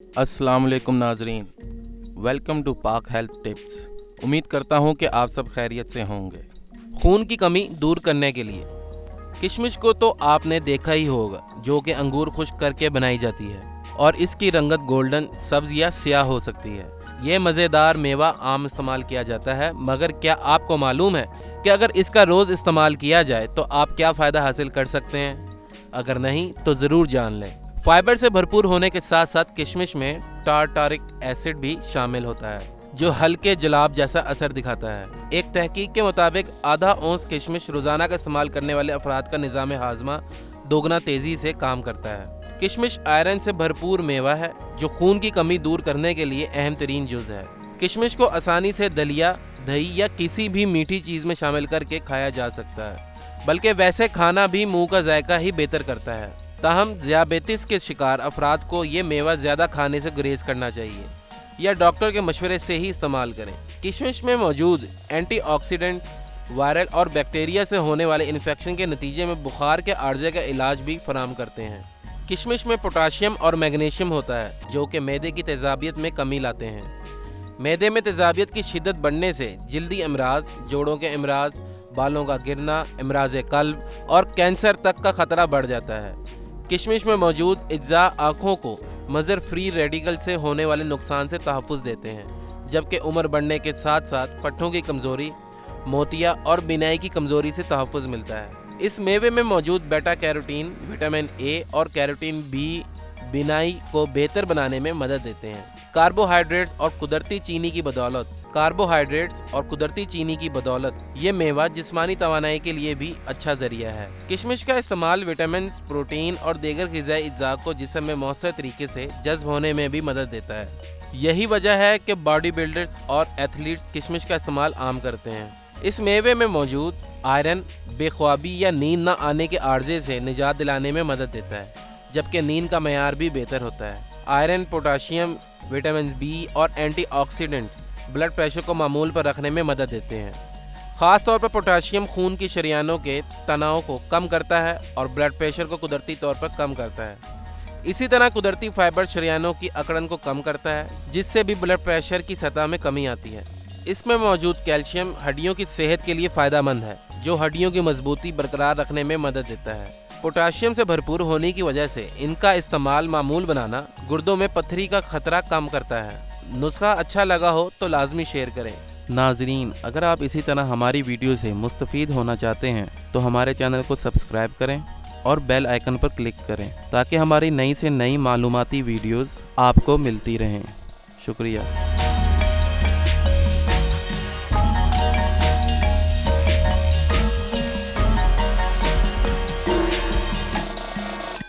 अस्सलाम वालेकुम नाजरीन, वेलकम टू पाक हेल्थ टिप्स। उम्मीद करता हूँ कि आप सब खैरियत से होंगे। खून की कमी दूर करने के लिए किशमिश को तो आपने देखा ही होगा, जो कि अंगूर खुश्क करके बनाई जाती है और इसकी रंगत गोल्डन, सब्ज या स्याह हो सकती है। ये मज़ेदार मेवा आम इस्तेमाल किया जाता है, मगर क्या आपको मालूम है कि अगर इसका रोज़ इस्तेमाल किया जाए तो आप क्या फ़ायदा हासिल कर सकते हैं? अगर नहीं तो ज़रूर जान लें। फाइबर से भरपूर होने के साथ साथ किशमिश में टारटारिक एसिड भी शामिल होता है, जो हल्के जलाब जैसा असर दिखाता है। एक तहकीक के मुताबिक आधा औंस किशमिश रोजाना का इस्तेमाल करने वाले अफराद का निज़ाम हाजमा दोगुना तेजी से काम करता है। किशमिश आयरन से भरपूर मेवा है, जो खून की कमी दूर करने के लिए अहम तरीन जुज़ है। किशमिश को आसानी से दलिया, दही या किसी भी मीठी चीज़ में शामिल करके खाया जा सकता है, बल्कि वैसे खाना भी मुंह का जायका ही बेहतर करता है। ताहम ज़ियाबेतिस के शिकार अफराद को ये मेवा ज़्यादा खाने से गुरेज करना चाहिए या डॉक्टर के मशवरे से ही इस्तेमाल करें। किशमिश में मौजूद एंटीऑक्सीडेंट वायरल और बैक्टीरिया से होने वाले इन्फेक्शन के नतीजे में बुखार के आर्जे का इलाज भी फराहम करते हैं। किशमिश में पोटाशियम और मैग्नीशियम होता है, जो कि मैदे की तेज़ाबियत में कमी लाते हैं। मैदे में तेज़ाबियत की शिद्दत बढ़ने से जल्दी अमराज, जोड़ों के अमराज, बालों का गिरना, अमराज कल्ब और कैंसर तक का खतरा बढ़ जाता है। किशमिश में मौजूद अज्जा आँखों को मज़र फ्री रेडिकल से होने वाले नुकसान से तहफ़्फ़ुज़ देते हैं, जबकि उम्र बढ़ने के साथ साथ पट्टों की कमज़ोरी, मोतिया और बिनाई की कमज़ोरी से तहफ़्फ़ुज़ मिलता है। इस मेवे में मौजूद बेटा कैरोटीन, विटामिन ए और कैरोटीन बी बिनाई को बेहतर बनाने में मदद देते हैं। कार्बोहाइड्रेट्स और कुदरती चीनी की बदौलत ये मेवा जिस्मानी तवानाई के लिए भी अच्छा जरिया है। किशमिश का इस्तेमाल विटामिन, प्रोटीन और दीगर ग़िज़ाई अज्जा को जिस्म में मौसर तरीके से जज्ब होने में भी मदद देता है। यही वजह है कि बॉडी बिल्डर्स और एथलीट्स किशमिश का इस्तेमाल आम करते हैं। इस मेवे में मौजूद आयरन बेख्वाबी या नींद न आने के आर्जे से निजात दिलाने में मदद देता है, जबकि नींद का मयार भी बेहतर होता है। आयरन, पोटाशियम, विटामिन बी और एंटीऑक्सीडेंट्स ब्लड प्रेशर को मामूल पर रखने में मदद देते हैं। ख़ास तौर पर पोटाशियम खून की शरियानों के तनाव को कम करता है और ब्लड प्रेशर को कुदरती तौर पर कम करता है। इसी तरह कुदरती फाइबर शरियानों की अकड़न को कम करता है, जिससे भी ब्लड प्रेशर की सतह में कमी आती है। इसमें मौजूद कैल्शियम हड्डियों की सेहत के लिए फ़ायदेमंद है, जो हड्डियों की मजबूती बरकरार रखने में मदद देता है। पोटाशियम से भरपूर होने की वजह से इनका इस्तेमाल मामूल बनाना गुर्दों में पत्थरी का खतरा कम करता है। नुस्खा अच्छा लगा हो तो लाजमी शेयर करें। नाजरीन, अगर आप इसी तरह हमारी वीडियो से मुस्तफ़ीद होना चाहते हैं तो हमारे चैनल को सब्सक्राइब करें और बेल आइकन पर क्लिक करें, ताकि हमारी नई से नई मालूमाती वीडियोस आपको मिलती रहें। शुक्रिया।